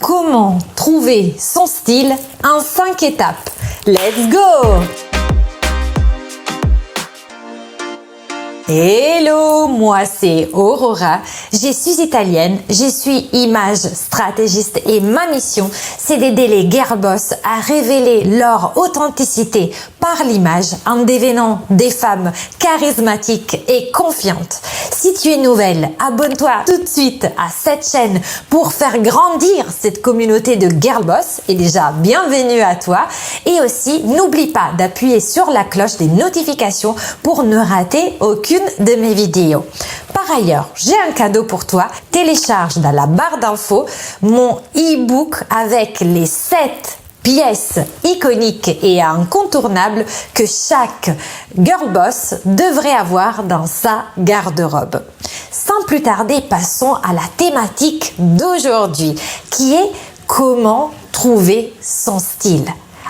Comment trouver son style en 5 étapes? Let's go! Hello, moi c'est Aurora, je suis italienne, je suis image stratégiste et ma mission c'est d'aider les girl boss à révéler leur authenticité par l'image en devenant des femmes charismatiques et confiantes. Si tu es nouvelle, abonne-toi tout de suite à cette chaîne pour faire grandir cette communauté de girl boss et déjà bienvenue à toi. Et aussi n'oublie pas d'appuyer sur la cloche des notifications pour ne rater aucune de mes vidéos. Par ailleurs, j'ai un cadeau pour toi. Télécharge dans la barre d'infos mon e-book avec les 7 pièces iconiques et incontournables que chaque girl boss devrait avoir dans sa garde-robe. Sans plus tarder, passons à la thématique d'aujourd'hui qui est comment trouver son style.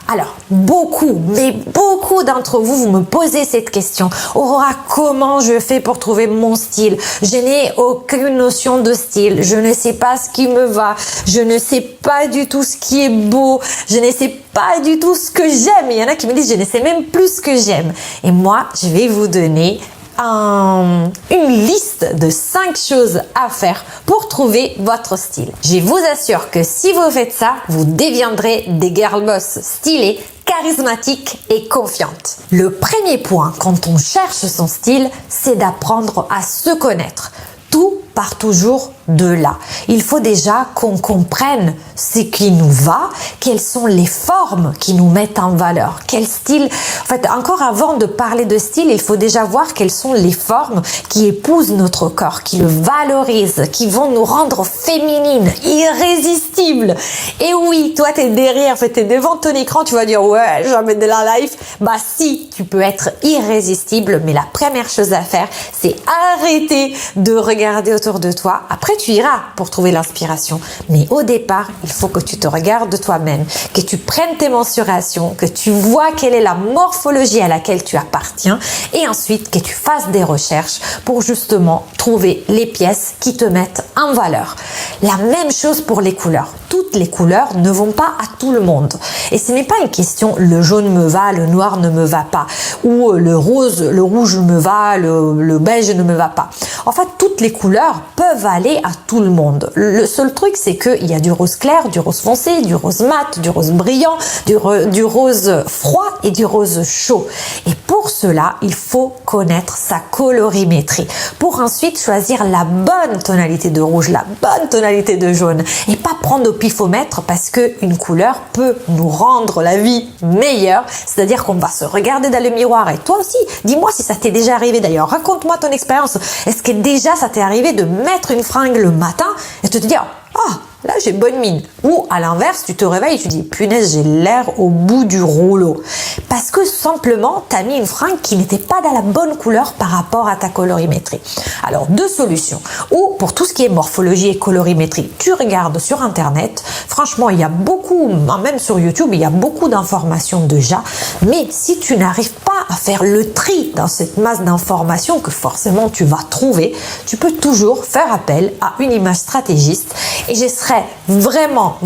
Alors, beaucoup d'entre vous, vous me posez cette question. Aurora, comment je fais pour trouver mon style? Je n'ai aucune notion de style. Je ne sais pas ce qui me va. Je ne sais pas du tout ce qui est beau. Je ne sais pas du tout ce que j'aime. Il y en a qui me disent, je ne sais même plus ce que j'aime. Et moi, je vais vous donner une liste de 5 choses à faire pour trouver votre style. Je vous assure que si vous faites ça, vous deviendrez des girl boss stylées, charismatiques et confiantes. Le premier point quand on cherche son style, c'est d'apprendre à se connaître. Tout part toujours de là. Il faut déjà qu'on comprenne ce qui nous va, quelles sont les formes qui nous mettent en valeur, quel style. En fait, encore avant de parler de style, il faut déjà voir quelles sont les formes qui épousent notre corps, qui le valorisent, qui vont nous rendre féminines, irrésistibles. Et oui, toi, t'es derrière, en fait, t'es devant ton écran, tu vas dire, ouais, jamais de la life. Bah si, tu peux être irrésistible, mais la première chose à faire, c'est arrêter de regarder autour de toi. Après, tu iras pour trouver l'inspiration. Mais au départ, il faut que tu te regardes toi-même, que tu prennes tes mensurations, que tu vois quelle est la morphologie à laquelle tu appartiens et ensuite que tu fasses des recherches pour justement trouver les pièces qui te mettent en valeur. La même chose pour les couleurs. Toutes les couleurs ne vont pas à tout le monde. Et ce n'est pas une question le jaune me va, le noir ne me va pas, ou le rose, le rouge me va, le beige ne me va pas. En fait, toutes les couleurs peuvent aller à tout le monde. Le seul truc, c'est qu'il y a du rose clair, du rose foncé, du rose mat, du rose brillant, du rose froid et du rose chaud. Et pour cela, il faut connaître sa colorimétrie pour ensuite choisir la bonne tonalité de rouge, la bonne tonalité de jaune et pas prendre au pifomètre parce que une couleur peut nous rendre la vie meilleure. C'est-à-dire qu'on va se regarder dans le miroir et toi aussi, dis-moi si ça t'est déjà arrivé d'ailleurs. Raconte-moi ton expérience. Est-ce que déjà ça t'est arrivé de mettre une fringue le matin et de te dire « Ah, là j'ai bonne mine » ou à l'inverse, tu te réveilles et tu dis « Punaise, j'ai l'air au bout du rouleau » parce que simplement, tu as mis une fringue qui n'était pas dans la bonne couleur par rapport à ta colorimétrie. Alors, 2 solutions. Ou pour tout ce qui est morphologie et colorimétrie, tu regardes sur Internet. Franchement, il y a beaucoup, même sur YouTube, il y a beaucoup d'informations déjà. Mais si tu n'arrives pas à faire le tri dans cette masse d'informations que forcément tu vas trouver, tu peux toujours faire appel à une image stratégiste et je serais vraiment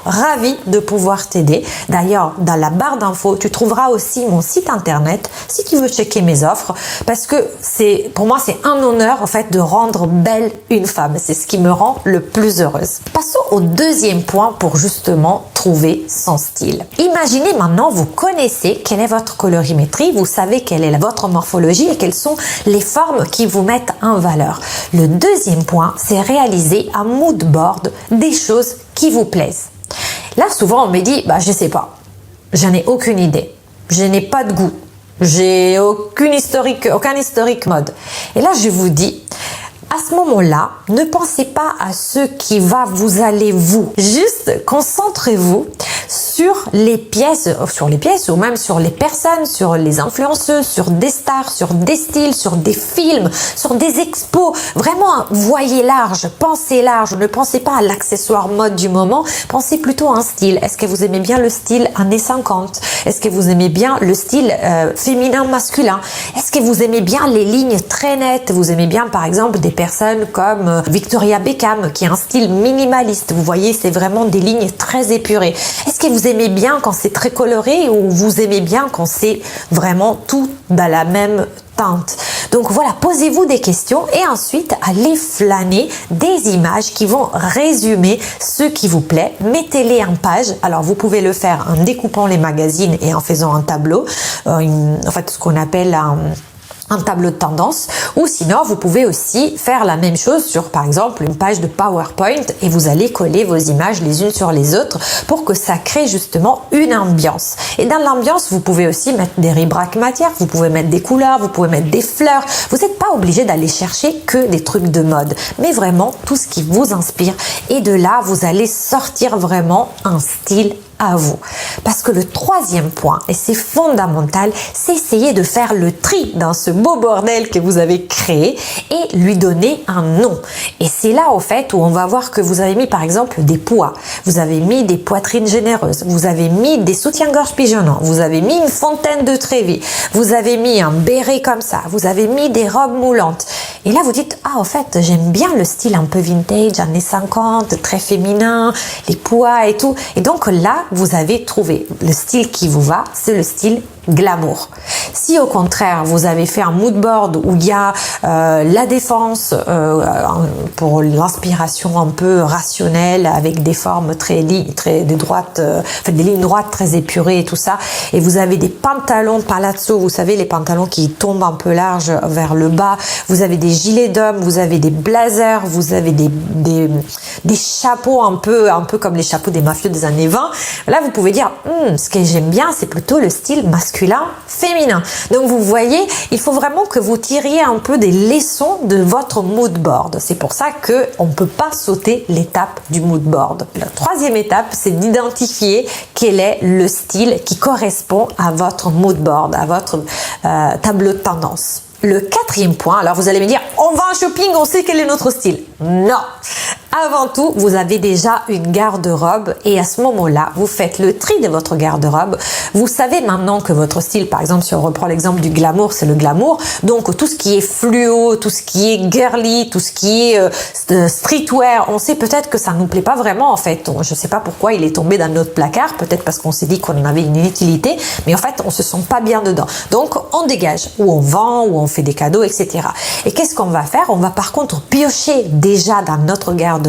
ravie de pouvoir t'aider. D'ailleurs, dans la barre d'infos, tu trouveras aussi mon site internet si tu veux checker mes offres parce que pour moi, c'est un honneur en fait de rendre belle une femme. C'est ce qui me rend le plus heureuse. Passons au deuxième point pour justement trouver son style. Imaginez maintenant, vous connaissez quelle est votre colorimétrie, vous savez quelle est votre morphologie et quelles sont les formes qui vous mettent en valeur. Le deuxième point, c'est réaliser un mood board des choses qui vous plaisent. Là, souvent, on me dit, je sais pas, j'en ai aucune idée, je n'ai pas de goût, j'ai aucun historique mode. Et là, je vous dis, à ce moment-là, ne pensez pas à ce qui va vous aller vous. Juste concentrez-vous sur les pièces ou même sur les personnes, sur les influenceuses, sur des stars, sur des styles, sur des films, sur des expos. Vraiment, voyez large, pensez large. Ne pensez pas à l'accessoire mode du moment, pensez plutôt à un style. Est-ce que vous aimez bien le style années 50? Est-ce que vous aimez bien le style féminin, masculin? Est-ce que vous aimez bien les lignes très nettes? Vous aimez bien par exemple des personnes comme Victoria Beckham qui a un style minimaliste. Vous voyez, c'est vraiment des lignes très épurées. Est-ce que vous aimez bien quand c'est très coloré ou vous aimez bien quand c'est vraiment tout dans la même teinte? Donc voilà, posez-vous des questions et ensuite allez flâner des images qui vont résumer ce qui vous plaît. Mettez-les en page. Alors vous pouvez le faire en découpant les magazines et en faisant un tableau, en fait ce qu'on appelle un tableau de tendance, ou sinon vous pouvez aussi faire la même chose sur par exemple une page de PowerPoint et vous allez coller vos images les unes sur les autres pour que ça crée justement une ambiance. Et dans l'ambiance, vous pouvez aussi mettre des ribracs matières, vous pouvez mettre des couleurs, vous pouvez mettre des fleurs. Vous n'êtes pas obligé d'aller chercher que des trucs de mode, mais vraiment tout ce qui vous inspire. Et de là, vous allez sortir vraiment un style à vous. Parce que le troisième point, et c'est fondamental, c'est essayer de faire le tri dans ce beau bordel que vous avez créé et lui donner un nom. Et c'est là au fait où on va voir que vous avez mis par exemple des poids, vous avez mis des poitrines généreuses, vous avez mis des soutiens-gorge pigeonnants, vous avez mis une fontaine de Trévi, vous avez mis un béret comme ça, vous avez mis des robes moulantes. Et là vous dites, ah au fait j'aime bien le style un peu vintage, années 50, très féminin, les poids et tout. Et donc là, vous avez trouvé le style qui vous va, c'est le style glamour. Si au contraire vous avez fait un mood board où il y a la défense pour l'inspiration un peu rationnelle avec des formes très des droites, des lignes droites très épurées et tout ça, et vous avez des pantalons palazzo, vous savez les pantalons qui tombent un peu large vers le bas, vous avez des gilets d'homme, vous avez des blazers, vous avez des chapeaux un peu comme les chapeaux des mafieux des années 20. Là vous pouvez dire ce que j'aime bien c'est plutôt le style masculin féminin. Donc vous voyez, il faut vraiment que vous tiriez un peu des leçons de votre mood board. C'est pour ça que on ne peut pas sauter l'étape du mood board. La troisième étape, c'est d'identifier quel est le style qui correspond à votre mood board, à votre tableau de tendance. Le quatrième point, alors vous allez me dire, on va en shopping, on sait quel est notre style. Non. Avant tout, vous avez déjà une garde-robe et à ce moment-là, vous faites le tri de votre garde-robe. Vous savez maintenant que votre style, par exemple, si on reprend l'exemple du glamour, c'est le glamour. Donc, tout ce qui est fluo, tout ce qui est girly, tout ce qui est streetwear, on sait peut-être que ça nous plaît pas vraiment en fait. Je sais pas pourquoi il est tombé dans notre placard, peut-être parce qu'on s'est dit qu'on en avait une utilité, mais en fait, on se sent pas bien dedans. Donc, on dégage, ou on vend, ou on fait des cadeaux, etc. Et qu'est-ce qu'on va faire? On va par contre piocher déjà dans notre garde-robe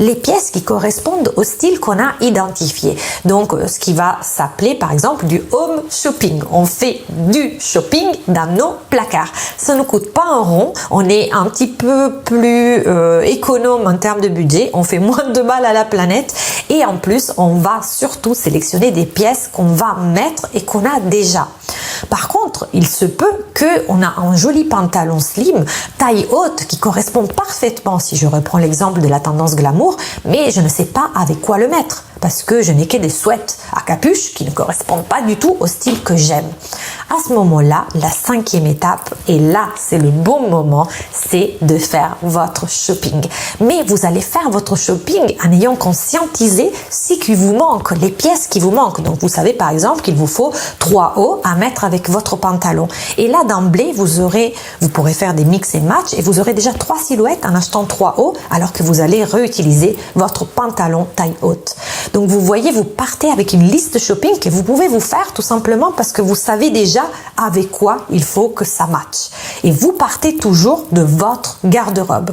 les pièces qui correspondent au style qu'on a identifié. Donc, ce qui va s'appeler par exemple du home shopping. On fait du shopping dans nos placards. Ça ne coûte pas un rond. On est un petit peu plus économe en termes de budget. On fait moins de mal à la planète. Et en plus, on va surtout sélectionner des pièces qu'on va mettre et qu'on a déjà. Par contre, il se peut qu'on a un joli pantalon slim, taille haute, qui correspond parfaitement, si je reprends l'exemple de la tendance glamour, mais je ne sais pas avec quoi le mettre, parce que je n'ai que des sweats à capuche qui ne correspondent pas du tout au style que j'aime. À ce moment-là, la cinquième étape, et là c'est le bon moment, c'est de faire votre shopping. Mais vous allez faire votre shopping en ayant conscientisé ce qui vous manque, les pièces qui vous manquent. Donc vous savez par exemple qu'il vous faut 3 hauts à mettre avec votre pantalon. Et là d'emblée, vous pourrez faire des mix et match et vous aurez déjà 3 silhouettes en achetant 3 hauts alors que vous allez réutiliser votre pantalon taille haute. Donc vous voyez, vous partez avec une liste shopping que vous pouvez vous faire tout simplement parce que vous savez déjà avec quoi il faut que ça matche. Et vous partez toujours de votre garde-robe.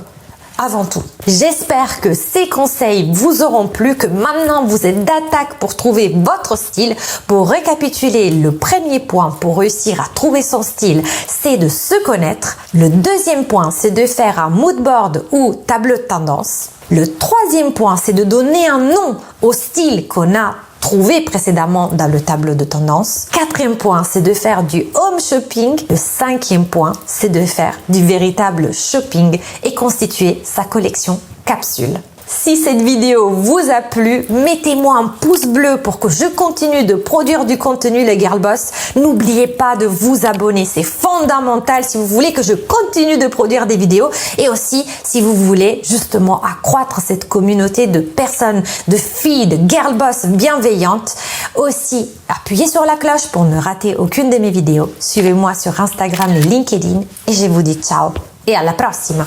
Avant tout, j'espère que ces conseils vous auront plu, que maintenant vous êtes d'attaque pour trouver votre style. Pour récapituler, le premier point pour réussir à trouver son style, c'est de se connaître. Le deuxième point, c'est de faire un mood board ou tableau de tendance. Le troisième point, c'est de donner un nom au style qu'on a trouvé précédemment dans le tableau de tendance. Quatrième point, c'est de faire du home shopping. Le cinquième point, c'est de faire du véritable shopping et constituer sa collection capsule. Si cette vidéo vous a plu, mettez-moi un pouce bleu pour que je continue de produire du contenu, les Girl Boss. N'oubliez pas de vous abonner, c'est fondamental si vous voulez que je continue de produire des vidéos et aussi si vous voulez justement accroître cette communauté de personnes, de filles, de Girl Boss bienveillantes. Aussi, appuyez sur la cloche pour ne rater aucune de mes vidéos. Suivez-moi sur Instagram et LinkedIn et je vous dis ciao et à la prossima.